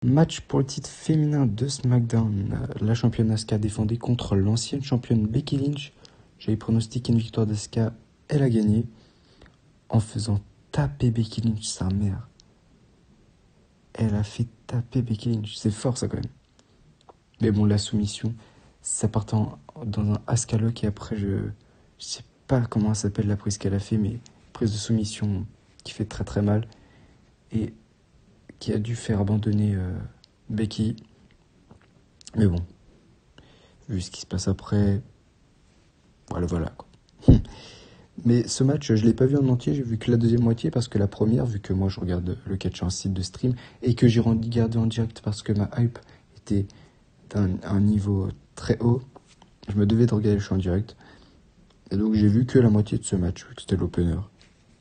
Match pour le titre féminin de SmackDown. La championne Asuka défendait contre l'ancienne championne Becky Lynch. J'avais pronostiqué une victoire d'Asuka. Elle a gagné en faisant taper Becky Lynch, sa mère. Elle a fait taper Becky Lynch. C'est fort ça quand même. Mais bon, la soumission, ça partait dans un Asuka Lock et après je sais pas comment elle s'appelle la prise qu'elle a fait, mais prise de soumission qui fait très très mal et qui a dû faire abandonner Becky. Mais bon, vu ce qui se passe après, voilà quoi. Mais ce match, je l'ai pas vu en entier, j'ai vu que la deuxième moitié parce que la première, vu que moi je regarde le catch sur un site de stream et que j'ai regardé en direct parce que ma hype était d'un niveau très haut, je me devais de regarder le show en direct. Et donc j'ai vu que la moitié de ce match, vu que c'était l'opener.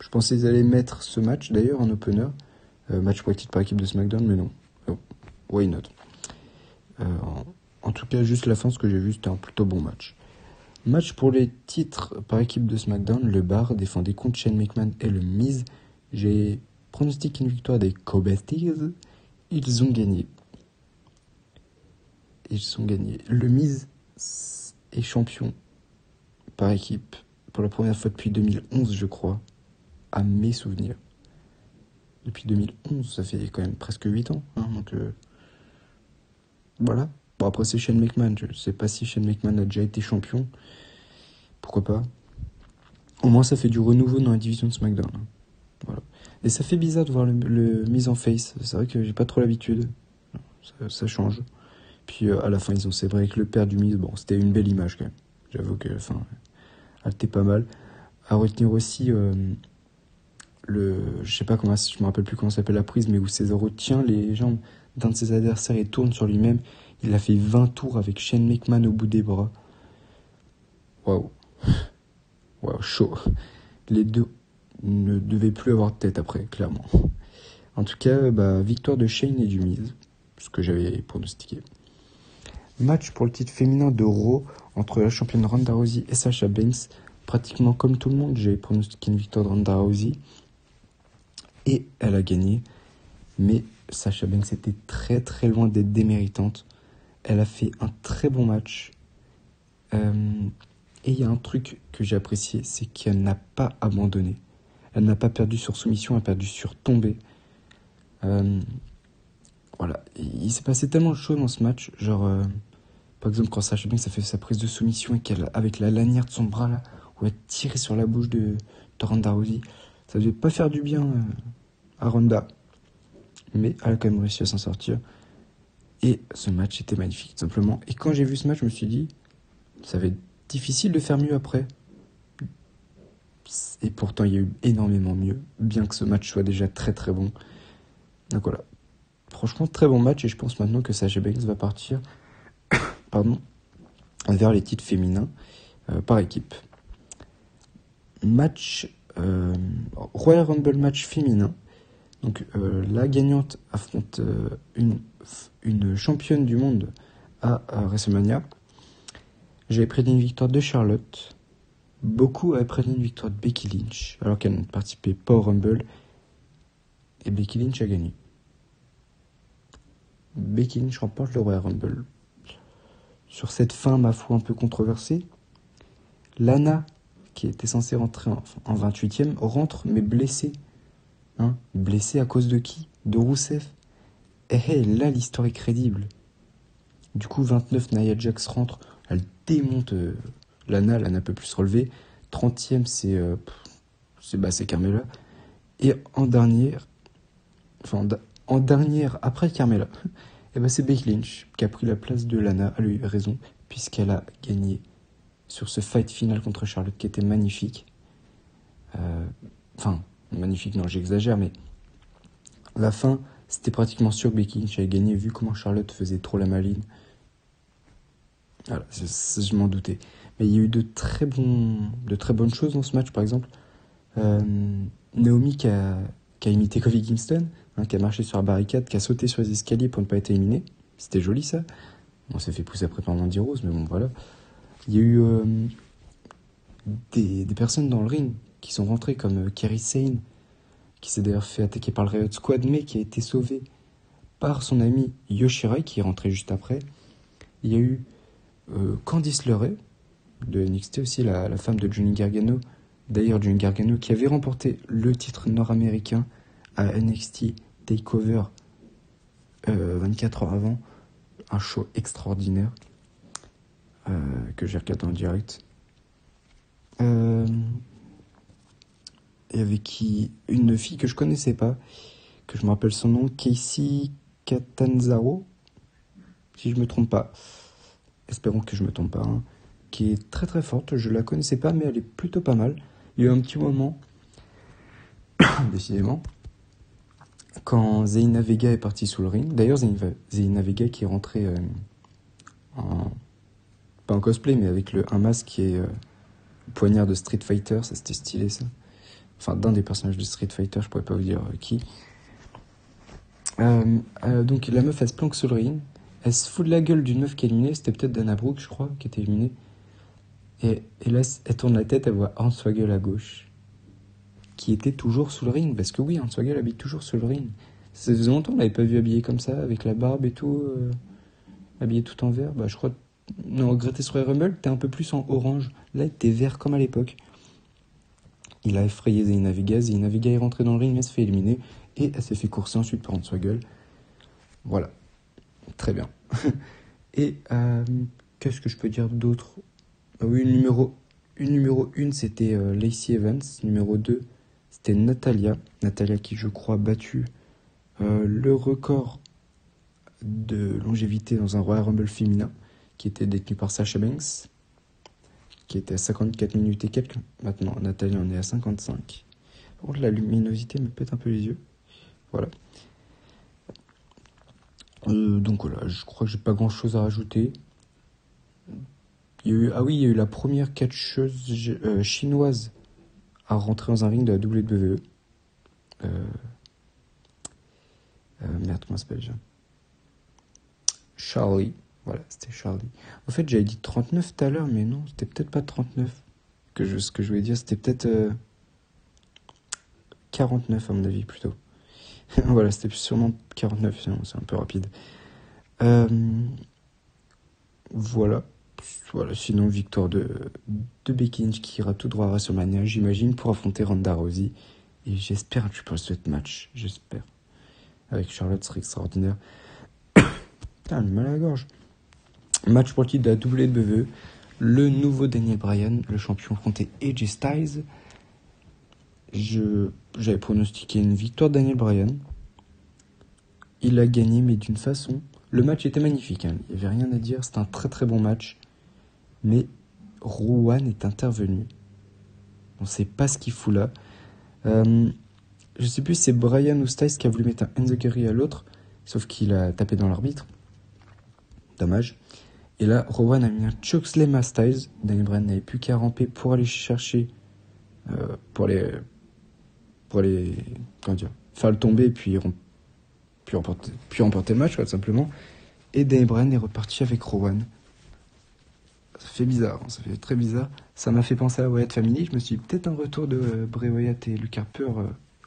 Je pensais qu'ils allaient mettre ce match d'ailleurs en opener, match pour titre par équipe de SmackDown, mais non. Oh, why not? En tout cas, juste la fin, ce que j'ai vu, c'était un plutôt bon match. Match pour les titres par équipe de SmackDown, le Bar défendait contre Shane McMahon et le Miz. J'ai pronostiqué une victoire des Cobesties. Ils ont gagné. Le Miz est champion par équipe pour la première fois depuis 2011, je crois, à mes souvenirs. Depuis 2011, ça fait quand même presque 8 ans. Donc voilà. Bon, après, c'est Shane McMahon. Je ne sais pas si Shane McMahon a déjà été champion. Pourquoi pas. Au moins, ça fait du renouveau dans la division de SmackDown. Voilà. Et ça fait bizarre de voir le Miz en face. C'est vrai que j'ai pas trop l'habitude. Ça change. Puis à la fin, ils ont célébré avec le père du Miz. Bon, c'était une belle image quand même. J'avoue que elle était pas mal. À retenir aussi je sais pas comment, je me rappelle plus comment s'appelle la prise, mais où Cesaro tient les jambes d'un de ses adversaires et tourne sur lui-même. Il a fait 20 tours avec Shane McMahon au bout des bras. Waouh, chaud. Les deux ne devaient plus avoir de tête après, clairement. En tout cas, victoire de Shane et du Miz, ce que j'avais pronostiqué. Match pour le titre féminin de Raw entre la championne Ronda Rousey et Sasha Banks. Pratiquement comme tout le monde, j'ai pronostiqué une victoire de Ronda Rousey. Et elle a gagné. Mais Sasha Banks était très très loin d'être déméritante. Elle a fait un très bon match. Et il y a un truc que j'ai apprécié, c'est qu'elle n'a pas abandonné. Elle n'a pas perdu sur soumission, elle a perdu sur tombée. Voilà. Et il s'est passé tellement de choses dans ce match. Genre, par exemple, quand Sasha Banks a fait sa prise de soumission et qu'elle, avec la lanière de son bras là, où elle tirait sur la bouche de Ronda Rousey, ça devait pas faire du bien à Ronda. Mais elle a quand même réussi à s'en sortir. Et ce match était magnifique, tout simplement. Et quand j'ai vu ce match, je me suis dit, ça va être difficile de faire mieux après. Et pourtant, il y a eu énormément mieux, bien que ce match soit déjà très très bon. Donc voilà. Franchement, très bon match. Et je pense maintenant que Sasha Banks va partir vers les titres féminins par équipe. Match Royal Rumble match féminin. Donc la gagnante affronte une championne du monde à WrestleMania. J'avais prédit une victoire de Charlotte. Beaucoup avaient prédit une victoire de Becky Lynch, alors qu'elle ne participait pas au Rumble. Et Becky Lynch a gagné. Becky Lynch remporte le Royal Rumble. Sur cette fin, ma foi, un peu controversée, Lana, qui était censée rentrer en 28e, rentre, mais blessée. Blessée à cause de qui? De Rousseff. Et là, l'histoire est crédible. Du coup, 29, Nia Jax rentre, elle démonte Lana ne peut plus se relever. 30e, c'est Carmella. Et en dernière, après Carmella, c'est Becky Lynch qui a pris la place de Lana. Elle a eu raison, puisqu'elle a gagné sur ce fight final contre Charlotte qui était magnifique. Magnifique, non, j'exagère, mais la fin, c'était pratiquement sûr que Becky Lynch avait gagné, vu comment Charlotte faisait trop la maline. Voilà, je m'en doutais. Mais il y a eu de très bonnes choses dans ce match, par exemple. Naomi qui a imité Kofi Kingston, qui a marché sur la barricade, qui a sauté sur les escaliers pour ne pas être éliminée. C'était joli, ça. On s'est fait pousser après par Mandy Rose, mais bon, voilà. Il y a eu des personnes dans le ring qui sont rentrées, comme Kairi Sane, qui s'est d'ailleurs fait attaquer par le Riot Squad, mais qui a été sauvé par son ami Yoshirai qui est rentré juste après. Il y a eu Candice LeRae de NXT aussi, la femme de Johnny Gargano. D'ailleurs, Johnny Gargano qui avait remporté le titre nord-américain à NXT TakeOver 24 heures avant. Un show extraordinaire que j'ai regardé en direct. Et avec qui une fille que je connaissais pas, que je me rappelle son nom, Casey Catanzaro, si je me trompe pas. Espérons que je me trompe pas. Hein. Qui est très très forte. Je la connaissais pas, mais elle est plutôt pas mal. Il y a eu un petit moment, décidément, quand Zelina Vega est partie sous le ring. D'ailleurs, Zelina Vega qui est rentrée pas en cosplay, mais avec un masque qui est poignard de Street Fighter. Ça, c'était stylé, ça. Enfin, d'un des personnages de Street Fighter, je pourrais pas vous dire qui. Donc, la meuf, elle se planque sur le ring. Elle se fout de la gueule d'une meuf qui est éliminée. C'était peut-être Dana Brooke, je crois, qui était éliminée. Et là, elle tourne la tête, elle voit Hornswoggle à gauche, qui était toujours sous le ring. Parce que oui, Hornswoggle habite toujours sous le ring. Ça faisait longtemps, on l'avait pas vu habillé comme ça, avec la barbe et tout, habillé tout en vert. Bah, je crois. Non, Greatest Royal Rumble, t'es un peu plus en orange. Là, t'es vert comme à l'époque. Il a effrayé Zelina Vega. Zelina Vega est rentrée dans le ring, mais elle se fait éliminer. Et elle s'est fait courser ensuite par Hornswoggle. Voilà. Très bien. Et qu'est-ce que je peux dire d'autre? Oui, numéro 1, c'était Lacey Evans. Numéro 2, c'était Natalia. Natalia qui, je crois, a battu le record de longévité dans un Royal Rumble féminin, qui était détenu par Sasha Banks, qui était à 54 minutes et quelques. Maintenant, Natalia en est à 55. Par contre, la luminosité me pète un peu les yeux. Voilà. Donc voilà, je crois que j'ai pas grand-chose à rajouter. Il y a eu la première catcheuse chinoise à rentrer dans un ring de la WWE. Merde, comment ça s'appelle déjà? Charlie. Voilà, c'était Charlie. En fait, j'avais dit 39 tout à l'heure, mais non, c'était peut-être pas 39. Ce que je voulais dire, c'était peut-être 49 à mon avis, plutôt. Voilà, c'était sûrement 49, sinon c'est un peu rapide. Voilà, sinon victoire de Becky Lynch qui ira tout droit à WrestleMania, j'imagine, pour affronter Ronda Rousey. Et j'espère que je peux ce match, j'espère. Avec Charlotte, ce serait extraordinaire. Putain, le mal à la gorge. Match pour le titre de la WWE. Le nouveau Daniel Bryan, le champion, affronté AJ Styles. J'avais pronostiqué une victoire de Daniel Bryan. Il a gagné, mais d'une façon... Le match était magnifique, hein. Il n'y avait rien à dire. C'était un très très bon match. Mais Rowan est intervenu. On ne sait pas ce qu'il fout là. Je sais plus si c'est Bryan ou Styles qui a voulu mettre un Enziguri à l'autre. Sauf qu'il a tapé dans l'arbitre. Dommage. Et là, Rowan a mis un chokeslam à Styles. Daniel Bryan n'avait plus qu'à ramper pour aller chercher... pour les comment dire, faire le tomber et puis remporter le match, tout simplement. Et Daniel Bryan est reparti avec Rowan. Ça fait bizarre, hein, ça fait très bizarre. Ça m'a fait penser à la Wyatt Family. Je me suis dit peut-être un retour de Bray Wyatt et Luke Harper,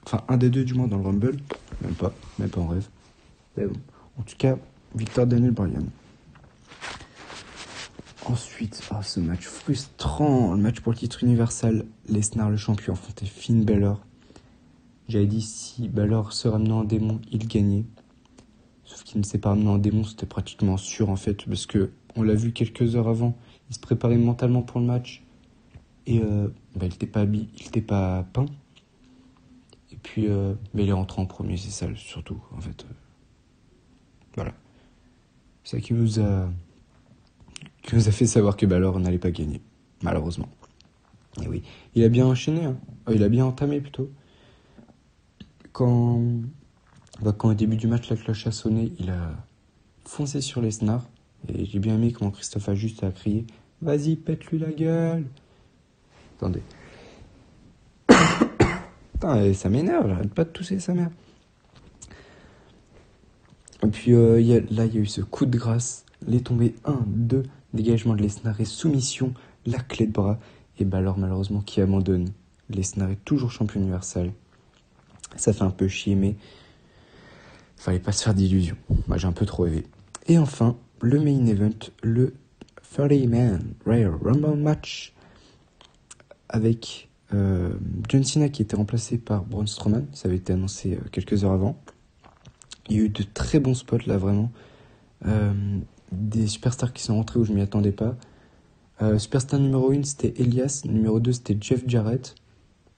enfin un des deux du moins dans le Rumble. Même pas en rêve. Mais bon. En tout cas, victoire de Daniel Bryan. Ensuite, ce match frustrant, le match pour le titre universal. Lesnar, le champion, affrontait Finn Balor. J'avais dit si Balor se ramenait en démon, il gagnait. Sauf qu'il ne s'est pas ramené en démon, c'était pratiquement sûr en fait, parce que on l'a vu quelques heures avant, il se préparait mentalement pour le match. Et il n'était pas habillé, il n'était pas peint. Et puis mais il est rentré en premier, c'est ça surtout en fait. Voilà. C'est ça qui nous a fait savoir que Balor n'allait pas gagner, malheureusement. Et oui, il a bien enchaîné, hein. Il a bien entamé plutôt. Quand au début du match, la cloche a sonné, il a foncé sur Lesnar. Et j'ai bien aimé comment Christophe a juste à crier « Vas-y, pète-lui la gueule !» Attendez. Putain, ça m'énerve, j'arrête pas de tousser sa mère. Et puis il y a eu ce coup de grâce, les tombées 1, 2, dégagement de Lesnar et soumission, la clé de bras. Et Balor malheureusement qui abandonne. Lesnar est toujours champion universel. Ça fait un peu chier, mais Fallait pas se faire d'illusions. Moi, j'ai un peu trop rêvé. Et enfin, le main event, le 30-man Royal Rumble match avec John Cena qui était remplacé par Braun Strowman. Ça avait été annoncé quelques heures avant. Il y a eu de très bons spots là, vraiment. Des superstars qui sont rentrés où je m'y attendais pas. Superstar numéro 1, c'était Elias. Numéro 2, c'était Jeff Jarrett.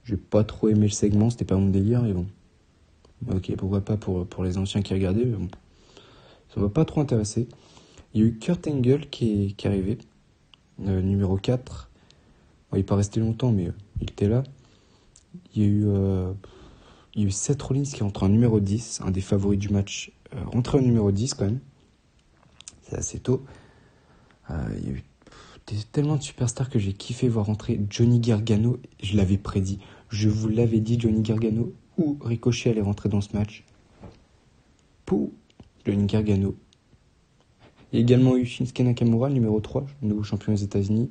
J'ai pas trop aimé le segment, c'était pas mon délire, mais bon. Ok, pourquoi pas pour les anciens qui regardaient, mais bon. Ça m'a pas trop intéressé. Il y a eu Kurt Angle qui est arrivé. Numéro 4. Bon, il n'est pas resté longtemps, mais il était là. Il y a eu Seth Rollins qui rentre en numéro 10, un des favoris du match. Rentré en numéro 10 quand même. C'est assez tôt. Il y a eu tellement de superstars que j'ai kiffé voir rentrer. Johnny Gargano, je l'avais prédit. Je vous l'avais dit, Johnny Gargano ou Ricochet allait rentrer dans ce match. Pour Johnny Gargano. Il y a également eu Shinsuke Nakamura, numéro 3, nouveau champion aux États-Unis.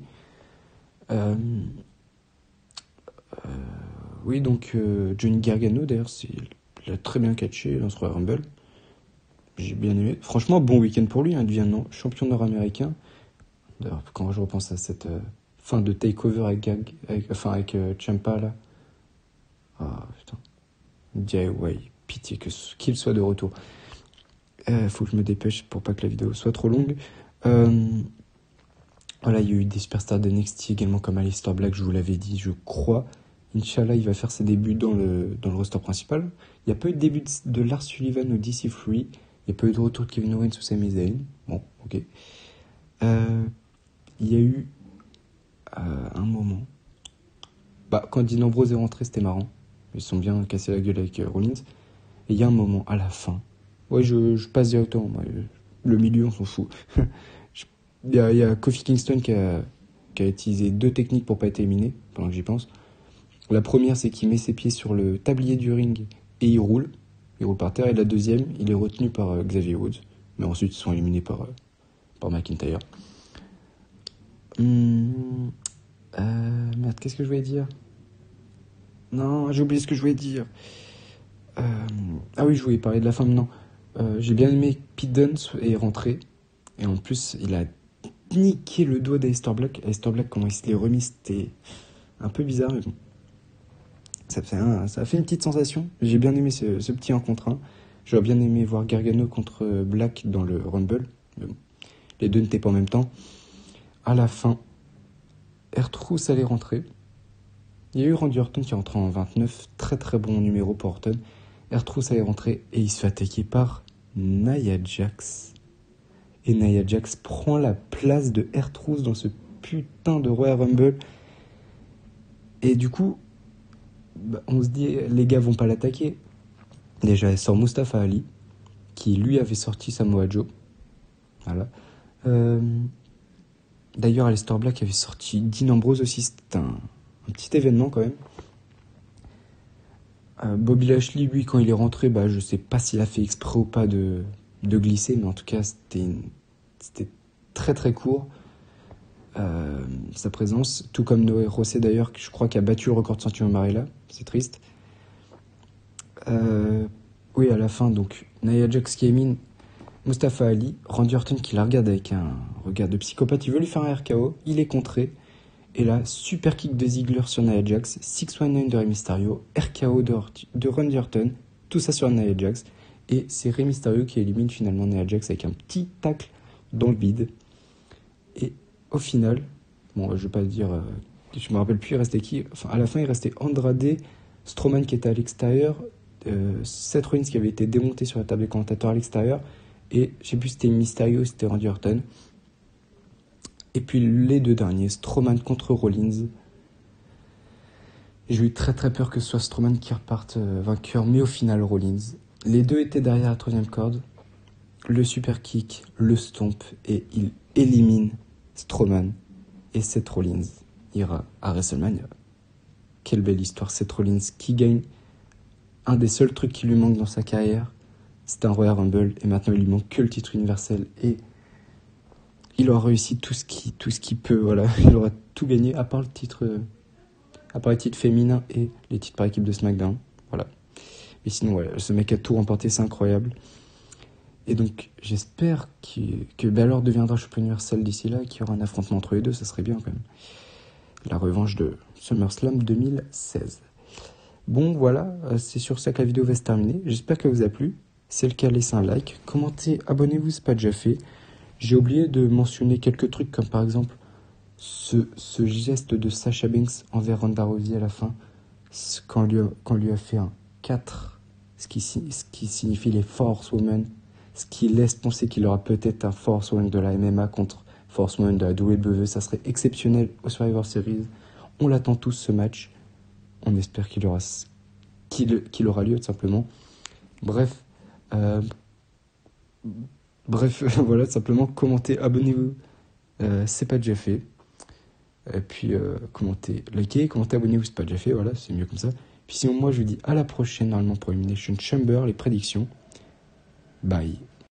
Oui, donc Johnny Gargano, d'ailleurs, il a très bien catché dans ce Royal Rumble. J'ai bien aimé. Franchement, bon week-end pour lui. Il devient champion nord-américain. D'ailleurs, quand je repense à cette fin de takeover avec Ciampa, là. Ah, putain. Je me dis, ouais, pitié qu'il soit de retour. Faut que je me dépêche pour pas que la vidéo soit trop longue. Voilà, il y a eu des superstars de NXT également comme Aleister Black, je vous l'avais dit, je crois. Inch'Allah, il va faire ses débuts dans le roster principal. Il n'y a pas eu de début de Lars Sullivan au DC3. Il n'y a pas eu de retour de Kevin Owens ou Sami Zayn. Bon, ok. Il y a eu un moment. Quand Dean Ambrose est rentré, c'était marrant. Ils se sont bien cassés la gueule avec Rollins. Et il y a un moment, à la fin. Ouais, je passe directement. Moi, le milieu, on s'en fout. Il y a Kofi Kingston qui a utilisé 2 techniques pour pas être éliminé, pendant que j'y pense. La première, c'est qu'il met ses pieds sur le tablier du ring et il roule. Il roule par terre. Et la deuxième, il est retenu par Xavier Woods. Mais ensuite, ils sont éliminés par McIntyre. Merde, qu'est-ce que je voulais dire ? Non, j'ai oublié ce que je voulais dire. Ah oui, je voulais parler de la fin maintenant. J'ai bien aimé que Pete Dunne est rentré. Et en plus, il a niqué le doigt d'Aleister Black. Aleister Black, comment il se l'est remis, c'était un peu bizarre, mais bon. Ça a fait une petite sensation. J'ai bien aimé ce petit 1 contre 1. J'aurais bien aimé voir Gargano contre Black dans le Rumble. Mais bon, les deux n'étaient pas en même temps. À la fin, R-Truth allait rentrer. Il y a eu Randy Orton qui est rentré en 29. Très très bon numéro pour Orton. R-Truth allait rentrer et il se fait attaquer par Nia Jax. Et Nia Jax prend la place de R-Truth dans ce putain de Royal Rumble. Et du coup, on se dit, les gars vont pas l'attaquer. Déjà, elle sort Mustafa Ali, qui lui avait sorti Samoa Joe. Voilà. D'ailleurs, Aleister Black avait sorti Dean Ambrose aussi. C'était un petit événement quand même. Bobby Lashley, lui, quand il est rentré, je sais pas s'il a fait exprès ou pas de glisser, mais en tout cas, c'était très très court. Sa présence, tout comme Noé Rosé d'ailleurs, je crois qu'il a battu le record de ceinture Marella, c'est triste. Oui, à la fin, donc, Nia Jax qui élimine Mustafa Ali, Randy Orton qui la regarde avec un regard de psychopathe, il veut lui faire un RKO, il est contré, et là, super kick de Ziggler sur Nia Jax, 619 de Rey Mysterio, RKO de Randy Orton, tout ça sur Nia Jax, et c'est Rey Mysterio qui élimine finalement Nia Jax avec un petit tacle dans le vide. Et au final, bon, je vais pas le dire, je me rappelle plus, il restait qui ? Enfin, à la fin, il restait Andrade, Strowman qui était à l'extérieur, Seth Rollins qui avait été démonté sur la table des commentateurs à l'extérieur, et je sais plus si c'était Mysterio ou si c'était Randy Orton. Et puis les 2 derniers, Strowman contre Rollins. J'ai eu très très peur que ce soit Strowman qui reparte vainqueur, mais au final Rollins. Les 2 étaient derrière la 3e corde, le super kick, le stomp, et il élimine Strowman, et Seth Rollins ira à WrestleMania. Quelle belle histoire, Seth Rollins qui gagne un des seuls trucs qui lui manque dans sa carrière, c'est un Royal Rumble, et maintenant il lui manque que le titre universel, et il aura réussi tout ce qu'il peut, voilà, il aura tout gagné, à part les titres féminins et les titres par équipe de SmackDown, voilà. Mais sinon, ouais, ce mec a tout remporté, c'est incroyable. Et donc, j'espère que Balor deviendra champion universel d'ici là, qu'il y aura un affrontement entre les deux, ça serait bien quand même. La revanche de SummerSlam 2016. Bon, voilà, c'est sur ça que la vidéo va se terminer. J'espère qu'elle vous a plu. Si c'est le cas, laissez un like, commentez, abonnez-vous, c'est pas déjà fait. J'ai oublié de mentionner quelques trucs, comme par exemple ce geste de Sasha Banks envers Ronda Rousey à la fin, quand on lui a fait un 4, ce qui signifie les Force Women, ce qui laisse penser qu'il aura peut-être un Force Women de la MMA contre Force Women de la WWE. Ça serait exceptionnel au Survivor Series. On l'attend tous, ce match. On espère qu'il aura lieu, tout simplement. Bref, voilà, tout simplement, commentez, abonnez-vous, c'est pas déjà fait. Et puis, commentez, likez, commentez, abonnez-vous, c'est pas déjà fait, voilà, c'est mieux comme ça. Puis sinon, moi, je vous dis à la prochaine, normalement, pour Elimination Chamber, les prédictions. Bye.